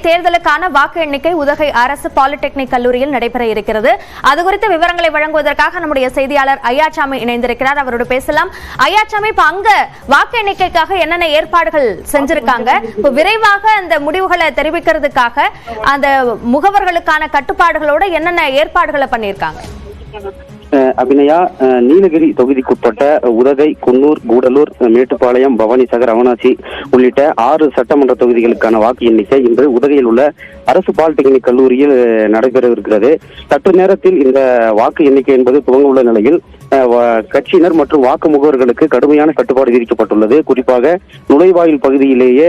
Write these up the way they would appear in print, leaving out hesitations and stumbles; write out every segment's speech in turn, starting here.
தேர்தலுக்கான வாக்கு எண்ணிக்கை உதகை அரசு பாலிடெக்னிக் கல்லூரியில் நடைபெற இருக்கிறது. அது குறித்த விவரங்களை வழங்குவதற்காக நம்முடைய செய்தியாளர் ஐயாச்சாமி இணைந்திருக்கிறார். அவரோடு பேசலாம். ஐயாச்சாமி, இப்ப அங்க வாக்கு எண்ணிக்கைக்காக என்னென்ன ஏற்பாடுகள் செஞ்சிருக்காங்க? இப்ப விரைவாக அந்த முடிவுகளை தெரிவிக்கிறதுக்காக அந்த முகவர்களுக்கான கட்டுப்பாடுகளோட என்னென்ன ஏற்பாடுகளை பண்ணியிருக்காங்க? அபிநயா, நீலகிரி தொகுதிக்குட்பட்ட உதகை, குன்னூர், கூடலூர், மேட்டுப்பாளையம், பவானிசாகர், அவனாசி உள்ளிட்ட 6 சட்டமன்ற தொகுதிகளுக்கான வாக்கு எண்ணிக்கை இன்று உதகையில் உள்ள அரசு பாலிடெக்னிக் கல்லூரியில் நடைபெறவிருக்கிறது. சற்று நேரத்தில் இந்த வாக்கு எண்ணிக்கை என்பது துவங்க உள்ள நிலையில் கட்சியினர் மற்றும் வாக்கு முகவர்களுக்கு கடுமையான கட்டுப்பாடு விதிக்கப்பட்டுள்ளது. குறிப்பாக நுழைவாயில் பகுதியிலேயே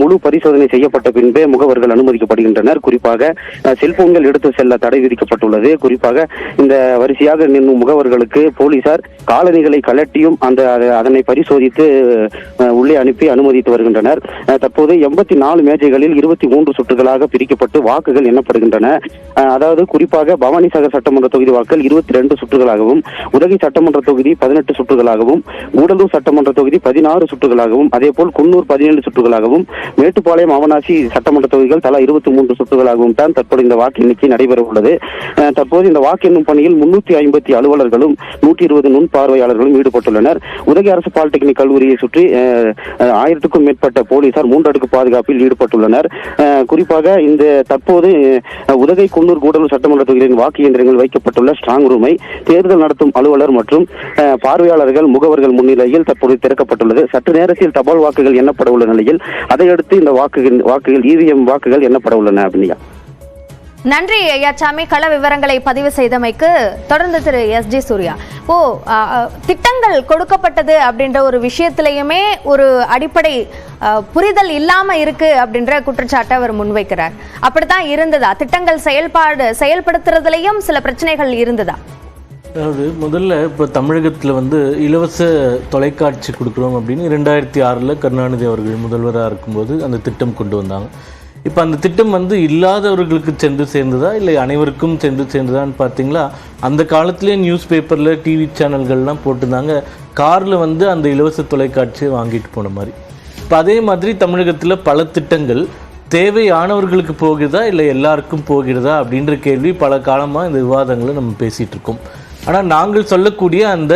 முழு பரிசோதனை செய்யப்பட்ட பின்பே முகவர்கள் அனுமதிக்கப்படுகின்றனர். குறிப்பாக செல்போன்கள் எடுத்து செல்ல தடை விதிக்கப்பட்டுள்ளது. குறிப்பாக இந்த வரிசையாக நிற்கும் முகவர்களுக்கு போலீசார் காலணிகளை கலட்டியும் அதனை பரிசோதித்து உள்ளே அனுப்பி அனுமதித்து வருகின்றனர். தற்போது 84 மேஜைகளில் 23 சுற்றுகளாக பிரிக்கப்பட்டு வாக்குகள் எண்ணப்படுகின்றன. அதாவது குறிப்பாக பவானிசாகர் சட்டமன்ற தொகுதி வாக்குகள் 22 சுற்றுகளாகவும், உதகை சட்டமன்ற தொகுதி 18 சுற்றுகளாகவும், கூடலூர் சட்டமன்ற தொகுதி 16 சுற்றுகளாகவும், அதேபோல் குன்னூர் 17 சுற்றுகளாகவும், மேட்டுப்பாளையம், அவனாசி சட்டமன்ற தொகுதிகள் தலா 23 சுற்றுகளாகவும் தான் தற்போது இந்த வாக்கு எண்ணிக்கை நடைபெற உள்ளது. தற்போது இந்த வாக்கு எண்ணும் பணியில் 350 அலுவலர்களும் 120 நுண் பார்வையாளர்களும் ஈடுபட்டுள்ளனர். உதகை அரசு பாலிடெக்னிக் கல்லூரியை சுற்றி 1000க்கும் மேற்பட்ட போலீசார் 3 அடுக்கு பாதுகாப்பில் ஈடுபட்டுள்ளனர். குறிப்பாக இந்த தற்போது உதகை, குன்னூர், கூடலூர் சட்டமன்ற தொகுதிகளின் வாக்கு இயந்திரங்கள் வைக்கப்பட்டுள்ள ஸ்ட்ராங் ரூமை தேர்தல் நடத்தும் அலுவலர் மற்றும் பார்வையாளர்கள், முகவர்கள் முன்னிலையில் தற்போது திறக்கப்பட்டுள்ளது. சற்று நேரத்தில் தபால் வாக்குகள் எண்ணப்பட உள்ள நிலையில் அதையடுத்து இந்த வாக்குகள் இவிஎம் வாக்குகள் எண்ணப்பட உள்ளன. அபிநயா, நன்றி ஐயாச்சாமி, கள விவரங்களை பதிவு செய்தமைக்கு. தொடர்ந்து திரு எஸ் ஜி சூர்யா, திட்டங்கள் கொடுக்கப்பட்டது அப்படின்ற ஒரு விஷயத்திலையுமே ஒரு அடிப்படை புரிதல் இல்லாம இருக்கு அப்படின்ற குற்றச்சாட்டை அவர் முன்வைக்கிறார். அப்படித்தான் இருந்ததா? திட்டங்கள் செயல்படுத்துறதுலயும் சில பிரச்சனைகள் இருந்ததா? அதாவது முதல்ல இப்போ தமிழகத்தில் இலவச தொலைக்காட்சி கொடுக்குறோம் அப்படின்னு 2006 கருணாநிதி அவர்கள் முதல்வராக இருக்கும்போது அந்த திட்டம் கொண்டு வந்தாங்க. இப்போ அந்த திட்டம் இல்லாதவர்களுக்கு சென்று சேர்ந்ததா இல்லை அனைவருக்கும் சென்று சேர்ந்ததான்னு பார்த்தீங்களா, அந்த காலத்திலே நியூஸ் பேப்பரில், டிவி சேனல்கள்லாம் போட்டிருந்தாங்க காரில் அந்த இலவச தொலைக்காட்சியை வாங்கிட்டு போன மாதிரி. இப்போ அதே மாதிரி தமிழகத்தில் பல திட்டங்கள் தேவையானவர்களுக்கு போகிறதா இல்லை எல்லாருக்கும் போகிறதா அப்படின்ற கேள்வி பல காலமாக இந்த விவாதங்களை நம்ம பேசிகிட்டு இருக்கோம். ஆனால் நாங்கள் சொல்லக்கூடிய அந்த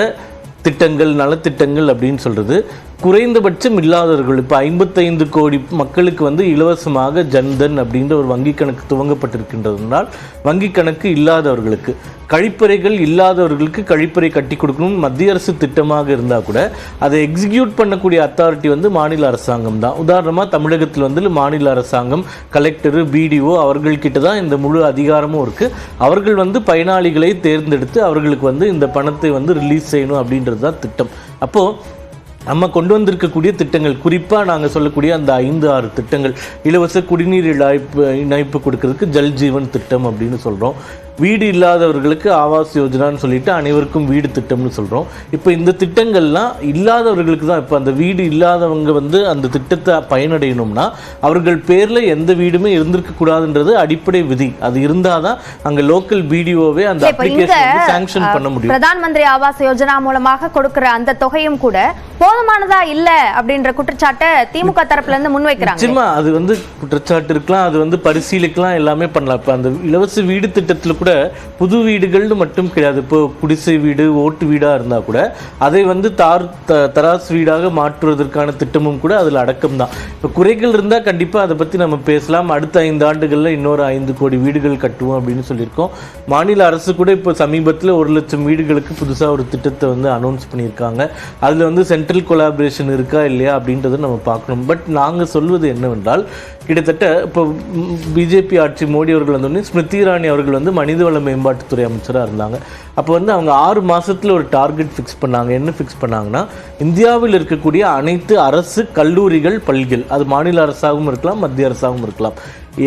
திட்டங்கள், நலத்திட்டங்கள் அப்படின்னு சொல்கிறது குறைந்தபட்சம் இல்லாதவர்கள். இப்போ 55 கோடி மக்களுக்கு இலவசமாக ஜன்தன் அப்படின்ற ஒரு வங்கி கணக்கு துவங்கப்பட்டிருக்கின்றதுனால் வங்கி கணக்கு இல்லாதவர்களுக்கு, கழிப்பறைகள் இல்லாதவர்களுக்கு கழிப்பறை கட்டி கொடுக்கணும் மத்திய அரசு திட்டமாக இருந்தால் கூட அதை எக்ஸிக்யூட் பண்ணக்கூடிய அத்தாரிட்டி மாநில அரசாங்கம் தான். உதாரணமாக தமிழகத்தில் மாநில அரசாங்கம், கலெக்டரு, பிடிஓ அவர்கள்கிட்ட தான் இந்த முழு அதிகாரமும் இருக்குது. அவர்கள் பயனாளிகளை தேர்ந்தெடுத்து அவர்களுக்கு இந்த பணத்தை ரிலீஸ் செய்யணும் அப்படின்றது தான் திட்டம். அப்போது நம்ம கொண்டு வந்திருக்கக்கூடிய திட்டங்கள், குறிப்பாக நாங்கள் சொல்லக்கூடிய அந்த 5-6 திட்டங்கள், இலவச குடிநீர் இணைப்பு கொடுக்கறதுக்கு ஜல் ஜீவன் திட்டம் அப்படின்னு சொல்கிறோம். வீடு இல்லாதவர்களுக்கு ஆவாஸ் யோஜனான்னு சொல்லிட்டு அனைவருக்கும் வீடு திட்டம்னு சொல்கிறோம். இப்போ இந்த திட்டங்கள்லாம் இல்லாதவர்களுக்கு தான். இப்போ அந்த வீடு இல்லாதவங்க அந்த திட்டத்தை பயனடையணும்னா அவர்கள் பேரில் எந்த வீடுமே இருந்திருக்கக்கூடாதுன்றது அடிப்படை விதி. அது இருந்தால் தான் அங்கே லோக்கல் பிடிஓவே அந்த அப்ளிகேஷன் சாங்ஷன் பண்ண முடியும். பிரதான் மந்திரி ஆவாஸ் யோஜனா மூலமாக கொடுக்கிற அந்த தொகையும் கூட போதுமானதா இல்ல அப்படின்ற குற்றச்சாட்டை திமுக தரப்புல இருந்து முன்வைக்கிறாங்க. நிச்சயமா அது குற்றச்சாட்டு இருக்கலாம், அது பரிசீலிக்கலாம், எல்லாமே பண்ணலாம். இப்போ அந்த இலவச வீடு திட்டத்தில் கூட புது வீடுகள்னு மட்டும் கிடையாது. இப்போ குடிசை வீடு, ஓட்டு வீடாக இருந்தால் கூட அதை தராசு வீடாக மாற்றுவதற்கான திட்டமும் கூட அதில் அடக்கம் தான். இப்போ குறைகள் இருந்தால் கண்டிப்பாக அதை பற்றி நம்ம பேசலாம். அடுத்த 5 ஆண்டுகளில் இன்னொரு 5 கோடி வீடுகள் கட்டுவோம் அப்படின்னு சொல்லியிருக்கோம். மாநில அரசு கூட இப்போ சமீபத்தில் 1 லட்சம் வீடுகளுக்கு புதுசாக ஒரு திட்டத்தை அனௌன்ஸ் பண்ணியிருக்காங்க. அதில் சென்ட்ரல் கொலாபரேஷன் இருக்கா இல்லையா அப்படின்றத நம்ம பார்க்கணும். பட் நாங்கள் சொல்வது என்னவென்றால், கிட்டத்தட்ட இப்போ பிஜேபி ஆட்சி மோடி அவர்கள் வந்தோடனே ஸ்மிருதி இரானி அவர்கள் மனிதவள மேம்பாட்டுத்துறை அமைச்சராக இருந்தாங்க. அப்போ அவங்க 6 மாதத்தில் ஒரு டார்கெட் ஃபிக்ஸ் பண்ணாங்க. என்ன ஃபிக்ஸ் பண்ணாங்கன்னா, இந்தியாவில் இருக்கக்கூடிய அனைத்து அரசு கல்லூரிகள், பள்ளிகள், அது மாநில அரசாகவும் இருக்கலாம், மத்திய அரசாகவும் இருக்கலாம்,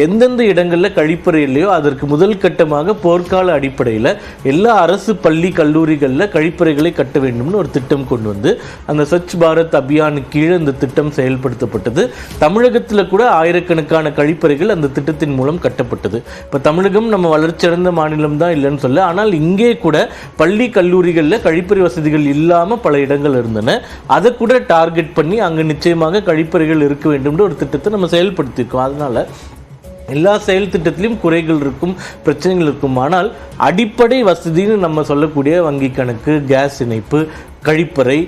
எந்தெந்த இடங்களில் கழிப்பறை இல்லையோ அதற்கு முதல் கட்டமாக போர்க்கால அடிப்படையில் எல்லா அரசு பள்ளி கல்லூரிகளில் கழிப்பறைகளை கட்ட வேண்டும்னு ஒரு திட்டம் கொண்டு வந்து அந்த ஸ்வச் பாரத் அபியானுக்கு கீழே இந்த திட்டம் செயல்படுத்தப்பட்டது. தமிழகத்தில் கூட ஆயிரக்கணக்கான கழிப்பறைகள் அந்த திட்டத்தின் மூலம் கட்டப்பட்டது. இப்போ தமிழகம் நம்ம வளர்ச்சியடைந்த மாநிலம் தான் இல்லைன்னு சொல்ல, ஆனால் இங்கே கூட பள்ளி கல்லூரிகளில் கழிப்பறை வசதிகள் இல்லாமல் பல இடங்கள் இருந்தன. அதை கூட டார்கெட் பண்ணி அங்கே நிச்சயமாக கழிப்பறைகள் இருக்க வேண்டும்னு ஒரு திட்டத்தை நம்ம செயல்படுத்தியிருக்கோம். அதனால் எல்லா செயல் திட்டத்திலும் குறைகள் இருக்கும், பிரச்சனைகள் இருக்கும். ஆனால் அடிப்படை வசதின்னு நம்ம சொல்லக்கூடிய வங்கி கணக்கு, கேஸ் இணைப்பு, கழிப்பறை,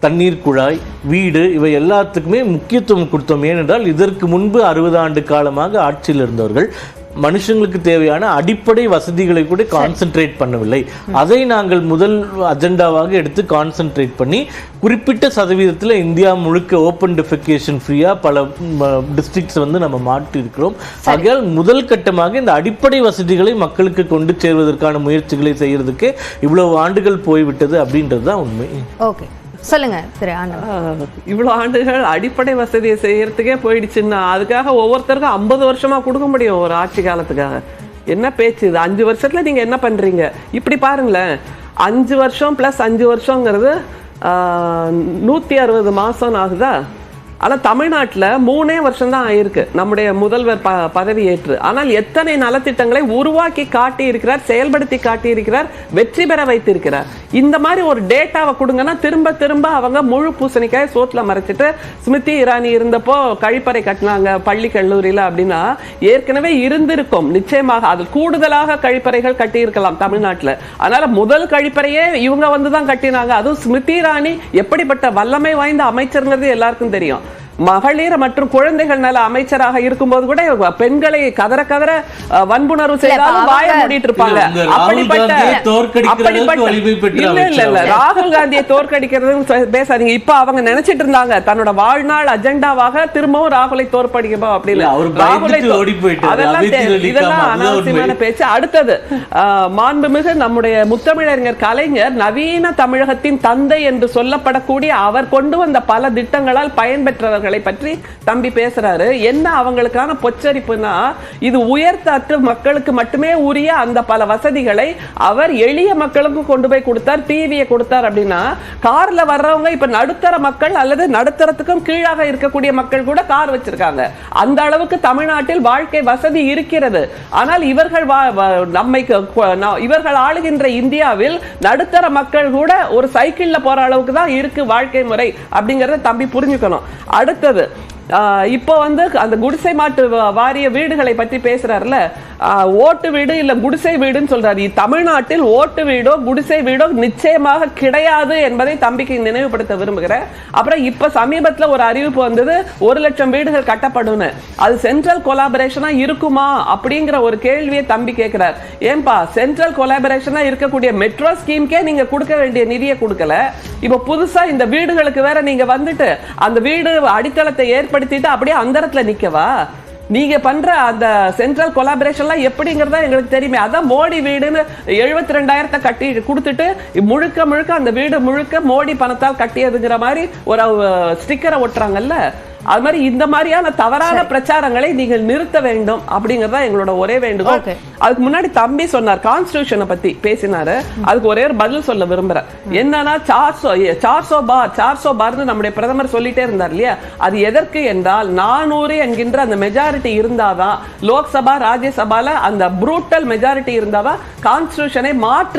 தண்ணீர் குழாய், வீடு, இவை எல்லாத்துக்குமே முக்கியத்துவம் கொடுத்தோம். ஏனென்றால் இதற்கு முன்பு 60 ஆண்டு காலமாக ஆட்சியில் இருந்தவர்கள் மனுஷங்களுக்கு தேவையான அடிப்படை வசதிகளை கூட கான்சென்ட்ரேட் பண்ணவில்லை. அதை நாங்கள் முதல் அஜெண்டாவாக எடுத்து கான்சென்ட்ரேட் பண்ணி குறிப்பிட்ட சதவீதத்தில் இந்தியா முழுக்க ஓப்பன் டெஃபிகேஷன் ஃப்ரீயா பல டிஸ்ட்ரிக்ட்ஸ் வந்து நம்ம மாற்றி இருக்கிறோம். ஆகையால் முதல் கட்டமாக இந்த அடிப்படை வசதிகளை மக்களுக்கு கொண்டு சேர்வதற்கான முயற்சிகளை செய்யறதுக்கு இவ்வளவு ஆண்டுகள் போய்விட்டது அப்படின்றது தான் உண்மை. ஓகே, சொல்லுங்க திரு ஆனந்த். இவ்வளவு ஆண்டுகள் அடிப்படை வசதியை செய்யறதுக்கே போயிடுச்சுன்னா அதுக்காக ஒவ்வொருத்தருக்கும் 50 வருஷமா கொடுக்க முடியும் ஒரு ஆட்சி காலத்துக்காக? என்ன பேச்சு இது? 5 வருஷத்துல நீங்க என்ன பண்றீங்க? இப்படி பாருங்களேன், 5 வருஷம் பிளஸ் 5 வருஷங்கிறது 160 மாசம் ஆகுதா? ஆனால் தமிழ்நாட்டில் 3 வருஷம் தான் ஆயிருக்கு நம்முடைய முதல்வர் பதவி ஏற்று. ஆனால் எத்தனை நலத்திட்டங்களை உருவாக்கி காட்டி இருக்கிறார், செயல்படுத்தி காட்டி இருக்கிறார், வெற்றி பெற வைத்திருக்கிறார். இந்த மாதிரி ஒரு டேட்டாவை கொடுங்கன்னா திரும்ப திரும்ப அவங்க முழு பூசணிக்காய் சோத்துல மறைச்சிட்டு ஸ்மிருதி இரானி இருந்தப்போ கழிப்பறை கட்டினாங்க பள்ளி கல்லூரியில் அப்படின்னா ஏற்கனவே இருந்திருக்கும் நிச்சயமாக. அதில் கூடுதலாக கழிப்பறைகள் கட்டி இருக்கலாம் தமிழ்நாட்டில். அதனால முதல் கழிப்பறையே இவங்க வந்து தான் கட்டினாங்க. அதுவும் ஸ்மிருதி இரானி எப்படிப்பட்ட வல்லமை வாய்ந்த அமைச்சருங்கிறது எல்லாருக்கும் தெரியும். மகளிர் மற்றும் குழந்தைகள் நல அமைச்சராக இருக்கும்போது கூட பெண்களை கதற கதற வன்புணர்வு செய்தாலும் வாய மூடிட்டு இருப்பாங்க. ராகுல் காந்தியை தோற்கடிக்கிறது பேசாதீங்க. இப்ப அவங்க நினைச்சிட்டு இருந்தாங்க தன்னோட வாழ்நாள் அஜெண்டாவாக திரும்பவும் ராகுலை தோற்கடிக்கணும் அப்படின்னு. இதெல்லாம் அனாவசியமான பேச்சு. அடுத்தது மாண்புமிகு நம்முடைய முத்தமிழறிஞர் கலைஞர் நவீன தமிழகத்தின் தந்தை என்று சொல்லப்படக்கூடிய அவர் கொண்டு வந்த பல திட்டங்களால் பயன்பெற்றவர்கள் பற்றி தம்பி பேசுறாரு. என்ன அவங்களுக்கான பொச்சரிப்புனா, இது உயர்தட்டு மக்களுக்கு மட்டுமே உரிய அந்த பல வசதிகளை அவர் எளிய மக்களுக்கு கொண்டு போய் கொடுத்தார், டிவியை கொடுத்தார். அப்படின்னா கார்ல வர்றவங்க இப்ப நடுத்தர மக்கள் அல்லது நடுத்தரத்துக்கும் கீழாக இருக்கக்கூடிய மக்கள் கூட கார் வச்சிருக்காங்க. அந்த அளவுக்கு தமிழ்நாட்டில் வாழ்க்கை வசதி இருக்கிறது. ஆனால் இவர்கள் ஆளுகின்ற இந்தியாவில் நடுத்தர மக்கள் கூட ஒரு சைக்கிள்ல போற அளவுக்கு தான் இருக்கு வாழ்க்கை முறை அப்படிங்கறத தம்பி புரிஞ்சுக்கணும். அடுத்தது இப்போ வந்து அந்த குடிசை மாட்டு வாரிய வீடுகளை பற்றி பேசுறாருல, ஓட்டு வீடு இல்ல குடிசை வீடுன்னு சொல்றாரு. தமிழ்நாட்டில் ஓட்டு வீடோ குடிசை வீடோ நிச்சயமாக கிடையாது என்பதை தம்பிக்கு நினைவுபடுத்த விரும்புகிறேன். அப்புறம் இப்ப சமீபத்தில் ஒரு அறிவிப்பு வந்தது, 1,00,000 வீடுகள் கட்டப்படும். அது சென்ட்ரல் கொலாபரேஷனா இருக்குமா அப்படிங்கிற ஒரு கேள்வியை தம்பி கேட்கிறார். ஏன்பா சென்ட்ரல் கொலாபரேஷனா இருக்கக்கூடிய மெட்ரோ ஸ்கீம்கே நீங்க கொடுக்க வேண்டிய நிதியை கொடுக்கல, இப்ப புதுசா இந்த வீடுகளுக்கு வேற நீங்க வந்துட்டு அந்த வீடு அடித்தளத்தை ஏற்படுத்திட்டு அப்படியே அந்தரத்துல நிக்கவா? நீங்க பண்ற அந்த சென்ட்ரல் கொலாபரேஷன்லாம் எப்படிங்கிறதா எங்களுக்கு தெரியுமே. அதான் மோடி வீடுன்னு 72,000 கட்டி கொடுத்துட்டு முழுக்க முழுக்க அந்த வீடு முழுக்க மோடி பணத்தால் கட்டியதுங்கிற மாதிரி ஒரு ஸ்டிக்கரை ஒட்டுறாங்கல்ல. அது மாதிரி இந்த மாதிரியான தவறான பிரச்சாரங்களை நீங்கள் நிறுத்த வேண்டும் அப்படிங்கறதா எங்களோட ஒரே வேண்டுகோள். அதுக்கு முன்னாடி தம்பி சொன்னார் கான்ஸ்டிடியூஷனை பத்தி பேசினாரு, அதுக்கு ஒரே ஒரு பதில் சொல்ல விரும்புறேன். என்னன்னா 400 பார்னு நம்முடைய பிரதமர் சொல்லிட்டே இருந்தார் இல்லையா, அது எதற்கு என்றால் 400 என்கின்ற அந்த மெஜாரிட்டி இருந்தாதான் லோக்சபா ராஜ்யசபால அந்த புரூட்டல் மெஜாரிட்டி இருந்தாதான் கான்ஸ்டிடியூஷனை மாற்று